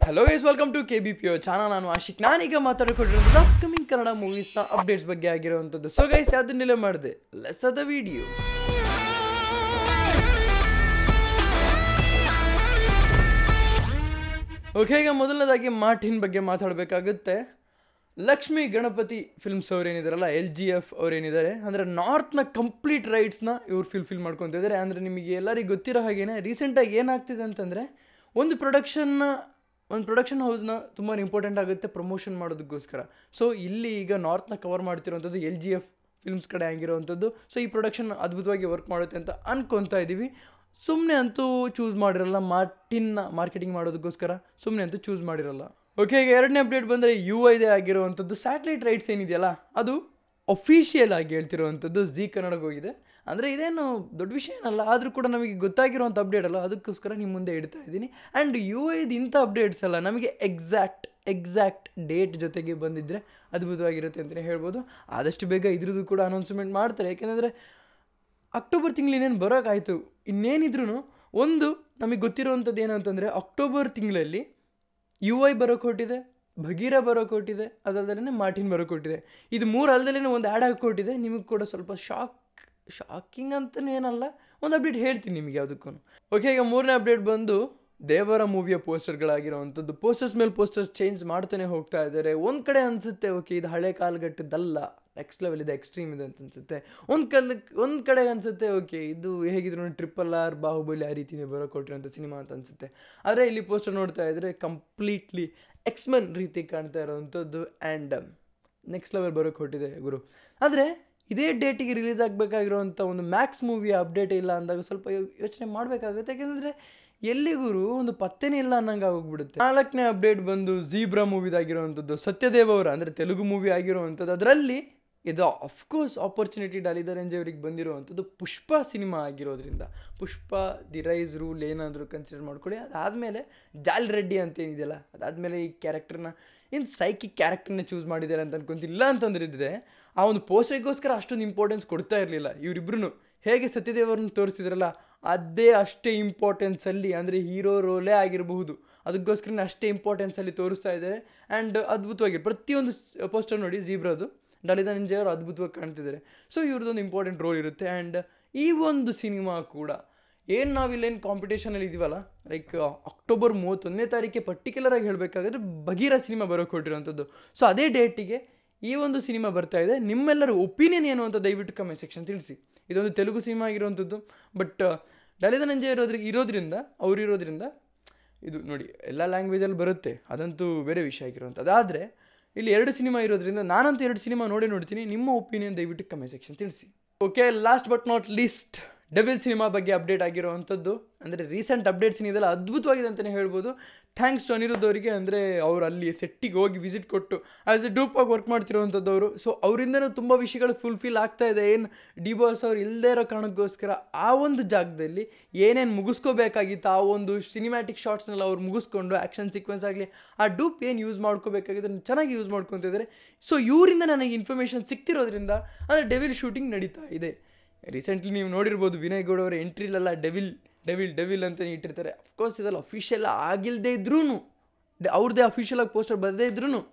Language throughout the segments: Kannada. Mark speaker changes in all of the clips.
Speaker 1: Hello guys, welcome to KBPO channel. ನಾನು ಆಶಿಕ್. ನಾನೀಗ ಮಾತಾಡಿಕೊಂಡಿರೋದು ಅಪ್ಕಮಿಂಗ್ ಕನ್ನಡ ಮೂವೀಸ್ನ ಅಪ್ಡೇಟ್ಸ್ ಬಗ್ಗೆ ಆಗಿರುವಂಥದ್ದು. ಸೊ ಗೈಸ್, ಅದನ್ನೆಲ್ಲ ಮಾಡಿದೆ. Let's the video. ಓಕೆ, ಈಗ ಮೊದಲನೇದಾಗಿ ಮಾರ್ಟಿನ್ ಬಗ್ಗೆ ಮಾತಾಡಬೇಕಾಗುತ್ತೆ. ಲಕ್ಷ್ಮೀ ಗಣಪತಿ ಫಿಲ್ಮ್ಸ್ ಅವ್ರೇನಿದಾರಲ್ಲ, LGF ಅವ್ರೇನಿದ್ದಾರೆ, ಅಂದರೆ ನಾರ್ತ್ನ ಕಂಪ್ಲೀಟ್ ರೈಟ್ಸ್ನ ಇವ್ರು ಫಿಲ್ ಮಾಡ್ಕೊತಿದ್ದಾರೆ. ಅಂದರೆ ನಿಮಗೆ ಎಲ್ಲರಿಗೂ ಗೊತ್ತಿರೋ ಹಾಗೇನೆ ರೀಸೆಂಟಾಗಿ ಏನಾಗ್ತಿದೆ ಅಂತಂದರೆ, ಒಂದು ಪ್ರೊಡಕ್ಷನ್ ಹೌಸ್ನ ತುಂಬಾ ಇಂಪಾರ್ಟೆಂಟ್ ಆಗುತ್ತೆ ಪ್ರಮೋಷನ್ ಮಾಡೋದಕ್ಕೋಸ್ಕರ. ಸೊ ಇಲ್ಲಿ ಈಗ ನಾರ್ತ್ನ ಕವರ್ ಮಾಡ್ತಿರೋವಂಥದ್ದು LGF ಫಿಲ್ಮ್ಸ್ ಕಡೆ ಆಗಿರೋವಂಥದ್ದು. ಸೊ ಈ ಪ್ರೊಡಕ್ಷನ್ ಅದ್ಭುತವಾಗಿ ವರ್ಕ್ ಮಾಡುತ್ತೆ ಅಂತ ಅನ್ಕೊತಾ ಇದ್ದೀವಿ. ಸುಮ್ಮನೆ ಅಂತೂ ಚೂಸ್ ಮಾಡಿರಲ್ಲ, ಮಾರ್ಟಿನ್ನ ಮಾರ್ಕೆಟಿಂಗ್ ಮಾಡೋದಕ್ಕೋಸ್ಕರ ಸುಮ್ಮನೆ ಅಂತೂ ಚೂಸ್ ಮಾಡಿರಲ್ಲ. ಓಕೆ, ಈಗ ಎರಡನೇ ಅಪ್ಡೇಟ್ ಬಂದರೆ UI ಆಗಿರುವಂಥದ್ದು ಸ್ಯಾಟಲೈಟ್ ರೈಟ್ಸ್ ಏನಿದೆಯಲ್ಲ, ಅದು ಅಫಿಷಿಯಲ್ ಆಗಿ ಹೇಳ್ತಿರುವಂಥದ್ದು ಜೀ ಕನ್ನಡಕ್ಕೆ ಹೋಗಿದೆ. ಅಂದರೆ ಇದೇನು ದೊಡ್ಡ ವಿಷಯ ಏನಲ್ಲ, ಆದರೂ ಕೂಡ ನಮಗೆ ಗೊತ್ತಾಗಿರುವಂಥ ಅಪ್ಡೇಟ್ ಅಲ್ಲ, ಅದಕ್ಕೋಸ್ಕರ ನಿಮ್ಮ ಮುಂದೆ ಇಡ್ತಾ ಇದ್ದೀನಿ. ಆ್ಯಂಡ್ UIದು ಇಂಥ ಅಪ್ಡೇಟ್ಸ್ ಅಲ್ಲ, ನಮಗೆ ಎಕ್ಸಾಕ್ಟ್ ಡೇಟ್ ಜೊತೆಗೆ ಬಂದಿದ್ದರೆ ಅದ್ಭುತವಾಗಿರುತ್ತೆ ಅಂತಲೇ ಹೇಳ್ಬೋದು. ಆದಷ್ಟು ಬೇಗ ಇದ್ರದ್ದು ಕೂಡ ಅನೌನ್ಸ್ಮೆಂಟ್ ಮಾಡ್ತಾರೆ. ಯಾಕೆಂದರೆ ಅಕ್ಟೋಬರ್ ತಿಂಗಳು ಇನ್ನೇನು ಬರೋಕ್ಕಾಯಿತು. ಇನ್ನೇನಿದ್ರೂ ಒಂದು ನಮಗೆ ಗೊತ್ತಿರುವಂಥದ್ದು ಏನು ಅಂತಂದರೆ, ಅಕ್ಟೋಬರ್ ತಿಂಗಳಲ್ಲಿ UI ಬರೋಕೊಟ್ಟಿದೆ, ಭಗೀರ ಬರೋಕೊಟ್ಟಿದೆ, ಅದಲ್ಲದೇ ಮಾರ್ಟಿನ್ ಬರೋಕೊಟ್ಟಿದೆ. ಇದು ಮೂರು ಅಲ್ಲದಲ್ಲೇ ಒಂದು ಆ್ಯಡ್ ಹಾಕಿಕೊಟ್ಟಿದೆ. ನಿಮಗೆ ಕೂಡ ಸ್ವಲ್ಪ ಶಾಕಿಂಗ್ ಅಂತಲೇ ಏನಲ್ಲ, ಒಂದು ಅಪ್ಡೇಟ್ ಹೇಳ್ತೀನಿ ನಿಮಗೆ ಯಾವುದಕ್ಕೂ. ಓಕೆ, ಈಗ ಮೂರನೇ ಅಪ್ಡೇಟ್ ಬಂದು ದೇವರ ಮೂವಿಯ ಪೋಸ್ಟರ್ಗಳಾಗಿರೋವಂಥದ್ದು. ಪೋಸ್ಟರ್ಸ್ ಮೇಲೆ ಪೋಸ್ಟರ್ಸ್ ಚೇಂಜ್ ಮಾಡ್ತಾನೆ ಹೋಗ್ತಾ ಇದ್ದಾರೆ. ಒಂದು ಕಡೆ ಅನಿಸುತ್ತೆ ಓಕೆ ಇದು ಹಳೆ ಕಾಲಘಟ್ಟದ್ದಲ್ಲ, ನೆಕ್ಸ್ಟ್ ಲೆವೆಲ್ ಇದೆ, ಎಕ್ಸ್ಟ್ರೀಮ್ ಇದೆ ಅಂತ ಅನಿಸುತ್ತೆ. ಒಂದು ಕಡೆ ಅನಿಸುತ್ತೆ ಓಕೆ ಇದು ಹೇಗಿದ್ರು RRR ಬಾಹುಬಲಿ ಆ ರೀತಿಯೇ ಬರೋಕೊಟ್ಟಿರೋಂಥ ಸಿನಿಮಾ ಅಂತ ಅನಿಸುತ್ತೆ. ಆದರೆ ಇಲ್ಲಿ ಪೋಸ್ಟರ್ ನೋಡ್ತಾ ಇದ್ದರೆ ಕಂಪ್ಲೀಟ್ಲಿ ಎಕ್ಸ್ಮೆನ್ ರೀತಿ ಕಾಣ್ತಾ ಇರೋವಂಥದ್ದು. ಆ್ಯಂಡ್ ನೆಕ್ಸ್ಟ್ ಲೆವೆಲ್ ಬರೋಕ್ಕೆ ಹೊಟ್ಟಿದೆ ಗುರು. ಆದರೆ ಇದೇ ಡೇಟಿಗೆ ರಿಲೀಸ್ ಆಗಬೇಕಾಗಿರೋವಂಥ ಒಂದು ಮ್ಯಾಕ್ಸ್ ಮೂವಿಯ ಅಪ್ಡೇಟ್ ಇಲ್ಲ ಅಂದಾಗ ಸ್ವಲ್ಪ ಯೋಚನೆ ಮಾಡಬೇಕಾಗುತ್ತೆ. ಯಾಕೆಂದರೆ ಎಲ್ಲಿಗೂ ಒಂದು ಪತ್ತೆನೇ ಇಲ್ಲ ಅನ್ನಂಗೆ ಆಗೋಗ್ಬಿಡುತ್ತೆ. ನಾಲ್ಕನೇ ಅಪ್ಡೇಟ್ ಬಂದು ಝೀಬ್ರಾ ಮೂವಿದಾಗಿರುವಂಥದ್ದು. ಸತ್ಯದೇವ್ ಅವರ ಅಂದರೆ ತೆಲುಗು ಮೂವಿ ಆಗಿರುವಂಥದ್ದು. ಅದರಲ್ಲಿ ಇದು ಅಫ್ಕೋರ್ಸ್ ಆಪರ್ಚುನಿಟಿ ಡಾಲಿದಾ ರಂಜೆ ಅವರಿಗೆ ಬಂದಿರುವಂಥದ್ದು ಪುಷ್ಪ ಸಿನಿಮಾ ಆಗಿರೋದ್ರಿಂದ, ಪುಷ್ಪ ದಿ ರೈಸ್ ರೂಲ್ ಏನಾದರೂ ಕನ್ಸಿಡರ್ ಮಾಡ್ಕೊಳ್ಳಿ. ಅದಾದಮೇಲೆ ಜಾಲ್ ರೆಡ್ಡಿ ಅಂತ ಏನಿದೆಯಲ್ಲ, ಅದಾದಮೇಲೆ ಈ ಕ್ಯಾರೆಕ್ಟರ್ನ ಏನು ಸೈಕಿಕ್ ಕ್ಯಾರೆಕ್ಟರ್ನ ಚೂಸ್ ಮಾಡಿದ್ದಾರೆ ಅಂತ ಅನ್ಕೊಂತಿಲ್ಲ ಅಂತಂದ್ರಿದ್ರೆ ಆ ಒಂದು ಪೋಸ್ಟರ್ಗೋಸ್ಕರ ಅಷ್ಟೊಂದು ಇಂಪಾರ್ಟೆನ್ಸ್ ಕೊಡ್ತಾ ಇರಲಿಲ್ಲ. ಇವರಿಬ್ಬರು ಹೇಗೆ ಸತ್ಯದೇವರನ್ನು ತೋರಿಸ್ತಿದ್ರಲ್ಲ ಅಷ್ಟೇ ಇಂಪಾರ್ಟೆನ್ಸಲ್ಲಿ, ಅಂದರೆ ಹೀರೋ ರೋಲೇ ಆಗಿರಬಹುದು, ಅದಕ್ಕೋಸ್ಕರ ಅಷ್ಟೇ ಇಂಪಾರ್ಟೆನ್ಸಲ್ಲಿ ತೋರಿಸ್ತಾ ಇದ್ದಾರೆ. ಆ್ಯಂಡ್ ಅದ್ಭುತವಾಗಿ ಪ್ರತಿಯೊಂದು ಪೋಸ್ಟರ್ ನೋಡಿ ಝೀಬ್ರಾದು ಡಾಲಿದಾ ರಂಜೆ ಅವರು ಅದ್ಭುತವಾಗಿ ಕಾಣ್ತಿದ್ದಾರೆ. ಸೊ ಇವ್ರದ್ದೊಂದು ಇಂಪಾರ್ಟೆಂಟ್ ರೋಲ್ ಇರುತ್ತೆ. ಆ್ಯಂಡ್ ಈ ಒಂದು ಸಿನಿಮಾ ಕೂಡ ಏನು ನಾವಿಲ್ಲೇನು ಕಾಂಪಿಟೇಷನಲ್ಲಿ ಇದೀವಲ್ಲ, ಲೈಕ್ ಅಕ್ಟೋಬರ್ 31ನೇ ತಾರೀಕಿಗೆ ಪರ್ಟಿಕ್ಯುಲರಾಗಿ ಹೇಳಬೇಕಾದ್ರೆ ಭಗೀರ ಸಿನಿಮಾ ಬರೋಕ್ಕೆ ಹೊಟ್ಟಿರೋವಂಥದ್ದು. ಸೊ ಅದೇ ಡೇಟಿಗೆ ಈ ಒಂದು ಸಿನಿಮಾ ಬರ್ತಾ ಇದೆ. ನಿಮ್ಮೆಲ್ಲರ ಒಪಿನಿಯನ್ ಏನು ಅಂತ ದಯವಿಟ್ಟು ಕಮೆಂಟ್ ಸೆಕ್ಷನ್ ತಿಳಿಸಿ. ಇದೊಂದು ತೆಲುಗು ಸಿನಿಮಾ ಆಗಿರುವಂಥದ್ದು, ಬಟ್ ಡಾಲಿದಾ ರಂಜೆ ಇರೋದ್ರಿಂದ ಇದು ನೋಡಿ ಎಲ್ಲ ಲ್ಯಾಂಗ್ವೇಜಲ್ಲಿ ಬರುತ್ತೆ, ಅದಂತೂ ಬೇರೆ ವಿಷಯ ಆಗಿರುವಂಥದ್ದು. ಆದರೆ ಇಲ್ಲಿ 2 ಸಿನಿಮಾ ಇರೋದ್ರಿಂದ ನಾನಂತೂ 2 ಸಿನಿಮಾ ನೋಡ್ತೀನಿ. ನಿಮ್ಮ ಒಪಿನಿಯನ್ ದಯವಿಟ್ಟು ಕಮೆಂಟ್ ಸೆಕ್ಷನ್ ತಿಳಿಸಿ. Okay, last but not least devil cinema ಬಗ್ಗೆ ಅಪ್ಡೇಟ್ ಆಗಿರೋವಂಥದ್ದು. ಅಂದರೆ ರೀಸೆಂಟ್ ಅಪ್ಡೇಟ್ಸ್ ಏನಿದೆಲ್ಲ ಅದ್ಭುತವಾಗಿದೆ ಅಂತಲೇ ಹೇಳ್ಬೋದು. ಥ್ಯಾಂಕ್ಸ್ ಟು ಅನಿರುದ್ಧ್ ಅವರಿಗೆ. ಅಂದರೆ ಅವರು ಅಲ್ಲಿ ಸೆಟ್ಟಿಗೆ ಹೋಗಿ ವಿಸಿಟ್ ಕೊಟ್ಟು ಆ್ಯಸ್ ಎ ಡೂಪಾಗಿ ವರ್ಕ್ ಮಾಡ್ತಿರೋವಂಥದ್ದವರು. ಸೊ ಅವರಿಂದನೂ ತುಂಬ ವಿಷಯಗಳು ಫುಲ್ಫಿಲ್ ಆಗ್ತಾ ಇದೆ. ಏನು ಡಿ-ಬಾಸ್ ಅವ್ರು ಇಲ್ಲದೇ ಇರೋ ಕಾರಣಕ್ಕೋಸ್ಕರ ಆ ಒಂದು ಜಾಗದಲ್ಲಿ ಏನೇನು ಮುಗಿಸ್ಕೋಬೇಕಾಗಿತ್ತು, ಆ ಒಂದು ಸಿನಿಮ್ಯಾಟಿಕ್ ಶಾರ್ಟ್ಸ್ನೆಲ್ಲ ಅವ್ರು ಮುಗಿಸ್ಕೊಂಡು ಆ್ಯಕ್ಷನ್ ಸೀಕ್ವೆನ್ಸ್ ಆಗಲಿ ಆ ಡೂಪ್ ಏನು ಯೂಸ್ ಮಾಡ್ಕೋಬೇಕಾಗಿದೆ ಚೆನ್ನಾಗಿ ಯೂಸ್ ಮಾಡ್ಕೊತಿದ್ದಾರೆ. ಸೊ ಇವರಿಂದ ನನಗೆ ಇನ್ಫಾರ್ಮೇಷನ್ ಸಿಗ್ತಿರೋದ್ರಿಂದ ಅಂದರೆ ಡೆವಿಲ್ ಶೂಟಿಂಗ್ ನಡೀತಾ ಇದೆ. ರೀಸೆಂಟ್ಲಿ ನೀವು ನೋಡಿರ್ಬೋದು ವಿನಯ್ ಗೌಡ ಅವರ ಎಂಟ್ರಿಲೆಲ್ಲ ಡೆವಿಲ್ ಅಂತಲೇ ಇಟ್ಟಿರ್ತಾರೆ. ಅಫ್ಕೋರ್ಸ್ ಇದೆಲ್ಲ ಅಫಿಷಿಯಲ್ ಆಗಿಲ್ಲದೆ ಇದ್ರೂ, ಅವ್ರದ್ದೇ ಅಫಿಷಿಯಲಾಗಿ ಪೋಸ್ಟರ್ ಬರದೇ ಇದ್ರೂ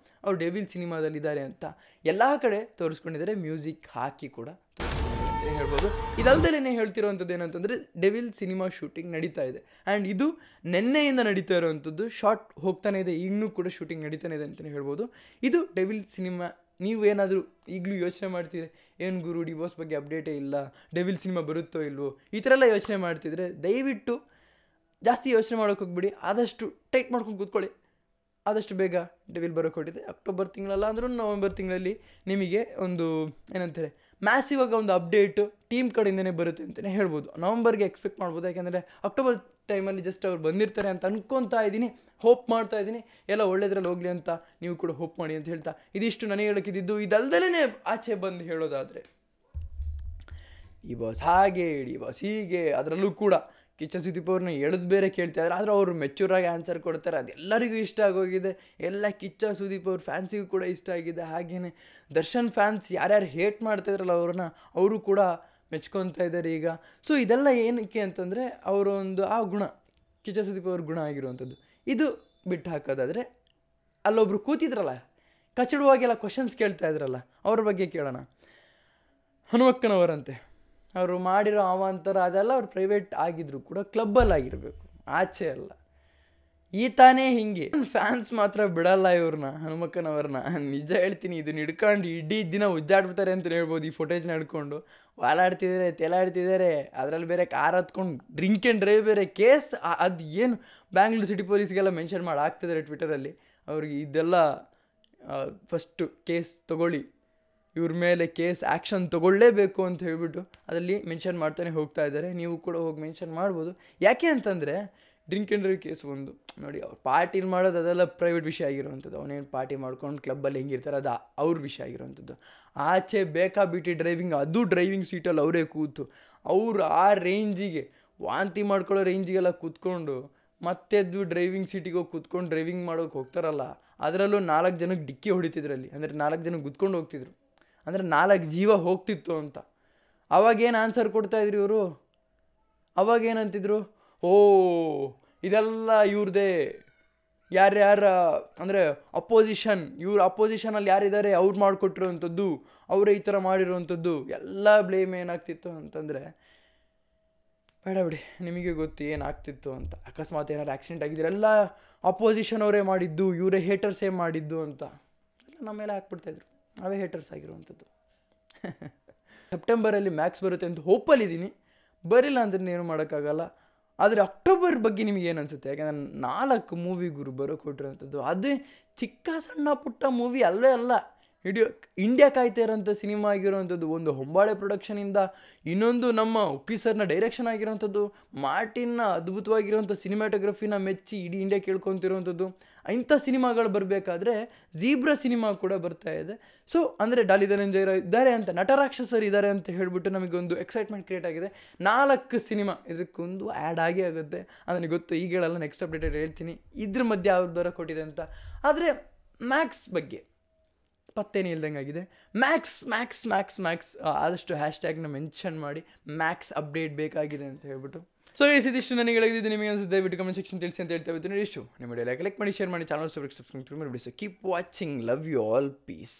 Speaker 1: ಅವ್ರು ಡೆವಿಲ್ ಸಿನಿಮಾದಲ್ಲಿದ್ದಾರೆ ಅಂತ ಎಲ್ಲ ಕಡೆ ತೋರಿಸ್ಕೊಂಡಿದ್ದಾರೆ. ಮ್ಯೂಸಿಕ್ ಹಾಕಿ ಕೂಡ ತೋರಿಸ್ಕೊಂಡಿದ್ದಾರೆ ಅಂತಲೇ ಹೇಳ್ಬೋದು. ಇದಲ್ದಲೇ ಹೇಳ್ತಿರೋವಂಥದ್ದು ಏನಂತಂದರೆ ಡೆವಿಲ್ ಸಿನಿಮಾ ಶೂಟಿಂಗ್ ನಡೀತಾ ಇದೆ. ಆ್ಯಂಡ್ ಇದು ನೆನ್ನೆಯಿಂದ ನಡೀತಾ ಇರೋವಂಥದ್ದು. ಶಾರ್ಟ್ ಹೋಗ್ತಾನೆ ಇದೆ, ಇನ್ನೂ ಕೂಡ ಶೂಟಿಂಗ್ ನಡೀತಾನೆ ಇದೆ ಅಂತಲೇ ಹೇಳ್ಬೋದು. ಇದು ಡೆವಿಲ್ ಸಿನಿಮಾ. ನೀವೇನಾದರೂ ಈಗಲೂ ಯೋಚನೆ ಮಾಡ್ತಿದ್ರೆ ಏನು ಗುರು ಡಿ-ಬಾಸ್ ಬಗ್ಗೆ ಅಪ್ಡೇಟೇ ಇಲ್ಲ, ಡೆವಿಲ್ ಸಿನಿಮಾ ಬರುತ್ತೋ ಇಲ್ವೋ, ಈ ಥರ ಎಲ್ಲ ಯೋಚನೆ ಮಾಡ್ತಿದ್ರೆ ದಯವಿಟ್ಟು ಜಾಸ್ತಿ ಯೋಚನೆ ಮಾಡೋಕೆ ಹೋಗ್ಬಿಡಿ. ಆದಷ್ಟು ಟೈಟ್ ಮಾಡ್ಕೊಂಡು ಕೂತ್ಕೊಳ್ಳಿ. ಆದಷ್ಟು ಬೇಗ ಡೆವಿಲ್ ಬರೋಕೆ ಹೊಟ್ಟಿದೆ. ಅಕ್ಟೋಬರ್ ತಿಂಗಳಲ್ಲ ಅಂದರೂ ನವಂಬರ್ ತಿಂಗಳಲ್ಲಿ ನಿಮಗೆ ಒಂದು ಏನಂತಾರೆ ಮ್ಯಾಸಿವ್ ಆಗಿ ಒಂದು ಅಪ್ಡೇಟು ಟೀಮ್ ಕಡೆಯಿಂದನೇ ಬರುತ್ತೆ ಅಂತಲೇ ಹೇಳ್ಬೋದು. ನವಂಬರ್ಗೆ ಎಕ್ಸ್ಪೆಕ್ಟ್ ಮಾಡ್ಬೋದು. ಯಾಕೆಂದರೆ ಅಕ್ಟೋಬರ್ ಟೈಮಲ್ಲಿ ಜಸ್ಟ್ ಅವ್ರು ಬಂದಿರ್ತಾರೆ ಅಂತ ಅನ್ಕೊತಾ ಇದ್ದೀನಿ, ಹೋಪ್ ಮಾಡ್ತಾ ಇದ್ದೀನಿ. ಎಲ್ಲ ಒಳ್ಳೆದ್ರಲ್ಲಿ ಹೋಗಲಿ ಅಂತ ನೀವು ಕೂಡ ಹೋಪ್ ಮಾಡಿ ಅಂತ ಹೇಳ್ತಾ ಇದಿಷ್ಟು ನನಗೆ ಹೇಳೋಕ್ಕಿದ್ದು. ಇದಲ್ದಲೇ ಆಚೆ ಬಂದು ಹೇಳೋದಾದರೆ ಈ ಬಾಸ್ ಹಾಗೆ ಈ ಬಾಸ್ ಹೀಗೆ, ಅದರಲ್ಲೂ ಕೂಡ ಕಿಚ್ಚ ಸುದೀಪ್ ಅವ್ರನ್ನ ಎಳೆದು ಬೇರೆ ಕೇಳ್ತಾಯಿದ್ದಾರೆ. ಆದರೆ ಅವರು ಮೆಚ್ಯೂರಾಗಿ ಆನ್ಸರ್ ಕೊಡ್ತಾರೆ. ಅದೆಲ್ಲರಿಗೂ ಇಷ್ಟ ಆಗೋಗಿದೆ. ಎಲ್ಲ ಕಿಚ್ಚ ಸುದೀಪ್ ಅವ್ರ ಫ್ಯಾನ್ಸಿಗೂ ಕೂಡ ಇಷ್ಟ ಆಗಿದೆ. ಹಾಗೆಯೇ ದರ್ಶನ್ ಫ್ಯಾನ್ಸ್ ಯಾರ್ಯಾರು ಹೇಟ್ ಮಾಡ್ತಾಯಿದ್ರಲ್ಲ ಅವ್ರನ್ನ, ಅವರು ಕೂಡ ಮೆಚ್ಕೊತಾ ಇದ್ದಾರೆ ಈಗ. ಸೊ ಇದೆಲ್ಲ ಏನಕ್ಕೆ ಅಂತಂದರೆ ಅವರ ಒಂದು ಆ ಗುಣ, ಕಿಚ್ಚ ಸುದೀಪ್ ಅವ್ರ ಗುಣ ಆಗಿರುವಂಥದ್ದು. ಇದು ಬಿಟ್ಟು ಹಾಕೋದಾದರೆ ಅಲ್ಲೊಬ್ರು ಕೂತಿದ್ರಲ್ಲ, ಕಚಡವಾಗೆಲ್ಲ ಕ್ವಶನ್ಸ್ ಕೇಳ್ತಾ ಇದ್ರಲ್ಲ, ಅವ್ರ ಬಗ್ಗೆ ಕೇಳೋಣ. ಹನುಮಕ್ಕನವರಂತೆ ಅವರು ಮಾಡಿರೋ ಅವಾಂತರ ಅದೆಲ್ಲ ಅವ್ರು ಪ್ರೈವೇಟ್ ಆಗಿದ್ರು ಕೂಡ ಕ್ಲಬ್ಬಲ್ಲಿ ಆಗಿರಬೇಕು, ಆಚೆ ಅಲ್ಲ. ಈ ತಾನೇ ಹಿಂಗೆ ಫ್ಯಾನ್ಸ್ ಮಾತ್ರ ಬಿಡಲ್ಲ ಇವ್ರನ್ನ, ಹನುಮಕ್ಕನವ್ರನ್ನ. ನಿಜ ಹೇಳ್ತೀನಿ, ಇದನ್ನ ಹಿಡ್ಕೊಂಡು ಇಡೀ ದಿನ ಉಜ್ಜಾಡ್ಬಿಡ್ತಾರೆ ಅಂತ ಹೇಳ್ಬೋದು. ಈ ಫುಟೇಜ್ನ ಹಿಡ್ಕೊಂಡು ವಾಲಾಡ್ತಿದ್ದಾರೆ, ತೆಲಾಡ್ತಿದ್ದಾರೆ, ಅದರಲ್ಲಿ ಬೇರೆ ಕಾರ್ ಹತ್ಕೊಂಡು ಡ್ರಿಂಕ್ ಆ್ಯಂಡ್ ಡ್ರೈವ್ ಬೇರೆ ಕೇಸ್. ಅದು ಏನು ಬ್ಯಾಂಗ್ಳೂರು ಸಿಟಿ ಪೊಲೀಸ್ಗೆಲ್ಲ ಮೆನ್ಷನ್ ಮಾಡಿ ಆಗ್ತಿದ್ದಾರೆ ಟ್ವಿಟರಲ್ಲಿ. ಅವ್ರಿಗೆ ಇದೆಲ್ಲ ಫಸ್ಟು ಕೇಸ್ ತೊಗೊಳ್ಳಿ, ಇವ್ರ ಮೇಲೆ ಕೇಸ್ ಆ್ಯಕ್ಷನ್ ತೊಗೊಳ್ಳೇಬೇಕು ಅಂತ ಹೇಳ್ಬಿಟ್ಟು ಅದರಲ್ಲಿ ಮೆನ್ಷನ್ ಮಾಡ್ತಾನೆ ಹೋಗ್ತಾ ಇದ್ದಾರೆ. ನೀವು ಕೂಡ ಹೋಗಿ ಮೆನ್ಷನ್ ಮಾಡ್ಬೋದು. ಯಾಕೆ ಅಂತಂದರೆ ಡ್ರಿಂಕ್ ಆ್ಯಂಡ್ ಡ್ರೈವ್ ಕೇಸ್ ಒಂದು ನೋಡಿ, ಅವ್ರು ಪಾರ್ಟಿಲಿ ಮಾಡೋದು ಅದೆಲ್ಲ ಪ್ರೈವೇಟ್ ವಿಷಯ ಆಗಿರುವಂಥದ್ದು. ಅವನೇನು ಪಾರ್ಟಿ ಮಾಡ್ಕೊಂಡು ಕ್ಲಬ್ಬಲ್ಲಿ ಹೆಂಗಿರ್ತಾರೆ ಅದು ಅವ್ರ ವಿಷಯ ಆಗಿರುವಂಥದ್ದು. ಆಚೆ ಬೇಕಾಬಿಟ್ಟು ಡ್ರೈವಿಂಗ್, ಅದು ಡ್ರೈವಿಂಗ್ ಸೀಟಲ್ಲಿ ಅವರೇ ಕೂತು ಅವರು ಆ ರೇಂಜಿಗೆ ವಾಂತಿ ಮಾಡ್ಕೊಳ್ಳೋ ರೇಂಜಿಗೆಲ್ಲ ಕೂತ್ಕೊಂಡು ಮತ್ತೆದ್ದು ಡ್ರೈವಿಂಗ್ ಸೀಟಿಗೆ ಹೋಗಿ ಕೂತ್ಕೊಂಡು ಡ್ರೈವಿಂಗ್ ಮಾಡೋಕೆ ಹೋಗ್ತಾರಲ್ಲ, ಅದರಲ್ಲೂ 4 ಜನಕ್ಕೆ ಡಿಕ್ಕಿ ಹೊಡಿತಿದ್ರಲ್ಲಿ. ಅಂದರೆ 4 ಜನಕ್ಕೆ ಗುದ್ಕೊಂಡು ಹೋಗ್ತಿದ್ರು, ಅಂದರೆ 4 ಜೀವ ಹೋಗ್ತಿತ್ತು ಅಂತ. ಅವಾಗೇನು ಆನ್ಸರ್ ಕೊಡ್ತಾಯಿದ್ರು ಇವರು? ಅವಾಗೇನಂತಿದ್ರು, ಓ ಇದೆಲ್ಲ ಇವ್ರದೇ, ಯಾರ್ಯಾರ ಅಂದರೆ ಅಪೋಸಿಷನ್, ಇವ್ರ ಅಪೋಸಿಷನಲ್ಲಿ ಯಾರಿದ್ದಾರೆ ಅವ್ರು ಮಾಡಿಕೊಟ್ಟಿರೋವಂಥದ್ದು, ಅವರೇ ಈ ಥರ ಮಾಡಿರೋವಂಥದ್ದು ಎಲ್ಲ ಬ್ಲೇಮ್ ಏನಾಗ್ತಿತ್ತು ಅಂತಂದರೆ, ಬೇಡ ಬಿಡಿ, ನಿಮಗೆ ಗೊತ್ತು ಏನಾಗ್ತಿತ್ತು ಅಂತ. ಅಕಸ್ಮಾತ್ ಏನಾರು ಆಕ್ಸಿಡೆಂಟ್ ಆಗಿದ್ರೆ ಎಲ್ಲ ಅಪೋಸಿಷನ್ ಅವರೇ ಮಾಡಿದ್ದು, ಇವರೇ ಹೇಟರ್ಸೇ ಮಾಡಿದ್ದು ಅಂತ ಎಲ್ಲ ನಮ್ಮ ಮೇಲೆ ಹಾಕ್ಬಿಡ್ತಾಯಿದ್ರು. ನಾವೇ ಹೇಟರ್ಸ್ ಆಗಿರುವಂಥದ್ದು. ಸೆಪ್ಟೆಂಬರಲ್ಲಿ ಮ್ಯಾಕ್ಸ್ ಬರುತ್ತೆ ಅಂತ ಹೋಪಲ್ಲಿದ್ದೀನಿ, ಬರಿಲ್ಲ ಅಂದ್ರೆ ಏನು ಮಾಡೋಕ್ಕಾಗಲ್ಲ. ಆದರೆ ಅಕ್ಟೋಬರ್ ಬಗ್ಗೆ ನಿಮಗೆ ಏನು ಅನಿಸುತ್ತೆ? ಯಾಕೆಂದರೆ 4 ಮೂವಿಗಳು ಕೊಟ್ಟಿರೋಂಥದ್ದು, ಅದೇ ಚಿಕ್ಕ ಸಣ್ಣ ಪುಟ್ಟ ಮೂವಿ ಅಲ್ಲೇ ಅಲ್ಲ, ಇಡೀ ಇಂಡಿಯಾ ಕಾಯ್ತಾ ಇರೋಂಥ ಸಿನಿಮಾ ಆಗಿರೋವಂಥದ್ದು. ಒಂದು ಹೊಂಬಾಳೆ ಪ್ರೊಡಕ್ಷನಿಂದ, ಇನ್ನೊಂದು ನಮ್ಮ ಉಪ್ಪಿ ಸರ್ನ ಡೈರೆಕ್ಷನ್ ಆಗಿರೋವಂಥದ್ದು, ಮಾರ್ಟಿನ್ನ ಅದ್ಭುತವಾಗಿರೋಂಥ ಸಿನಿಮಾಟೋಗ್ರಫಿನ ಮೆಚ್ಚಿ ಇಡೀ ಇಂಡಿಯಾ ಕೇಳ್ಕೊತಿರೋವಂಥದ್ದು. ಇಂಥ ಸಿನಿಮಾಗಳು ಬರಬೇಕಾದ್ರೆ ಝೀಬ್ರಾ ಸಿನಿಮಾ ಕೂಡ ಬರ್ತಾ ಇದೆ. ಸೊ ಅಂದರೆ ಡಾಲಿ ಧನಂಜಯ ಇದ್ದಾರೆ ಅಂತ, ನಟರಾಕ್ಷಸರು ಇದ್ದಾರೆ ಅಂತ ಹೇಳಿಬಿಟ್ಟು ನಮಗೊಂದು ಎಕ್ಸೈಟ್ಮೆಂಟ್ ಕ್ರಿಯೇಟ್ ಆಗಿದೆ. 4 ಸಿನಿಮಾ ಇದಕ್ಕೊಂದು ಆ್ಯಡ್ ಆಗೇ ಆಗುತ್ತೆ. ನನಗೆ ಗೊತ್ತು, ಈಗ ಹೇಳಲ್ಲ, ನೆಕ್ಸ್ಟ್ ಅಪ್ಡೇಟೆಡ್ ಹೇಳ್ತೀನಿ ಇದ್ರ ಮಧ್ಯೆ ಅವ್ರು ಕೊಟ್ಟಿದೆ ಅಂತ. ಆದರೆ ಮ್ಯಾಕ್ಸ್ ಬಗ್ಗೆ ಪತ್ತೇನೇ ಇಲ್ದಂಗೆ ಆಗಿದೆ. ಮ್ಯಾಕ್ಸ್ ಆದಷ್ಟು ಹ್ಯಾಶ್ಟ್ಯಾಗ್ನ ಮೆನ್ಷನ್ ಮಾಡಿ ಮ್ಯಾಕ್ಸ್ ಅಪ್ಡೇಟ್ ಬೇಕಾಗಿದೆ ಅಂತ ಹೇಳ್ಬಿಟ್ಟು. ಸೊ ಇದಿಷ್ಟು ನನಗೆ ಹೇಳಿದ್ದು. ನಿಮಗೆ ಅನಿಸುತ್ತೆ ದಯವಿಟ್ಟು ಕಮೆಂಟ್ ಸೆಕ್ಷನ್ ತಿಳಿಸಿ ಅಂತ ಹೇಳ್ತಾ ಇದ್ದೀನಿ. ಇಷ್ಟು ನಿಮ್ಮ ವಿಡಿಯೋ ಲೈಕ್ ಮಾಡಿ, ಶೇರ್ ಮಾಡಿ, ಚಾನಲ್ ಸಬ್ಸ್ಕ್ರೈಬ್ ಮಾಡಿ, keep watching. Love you all, piece.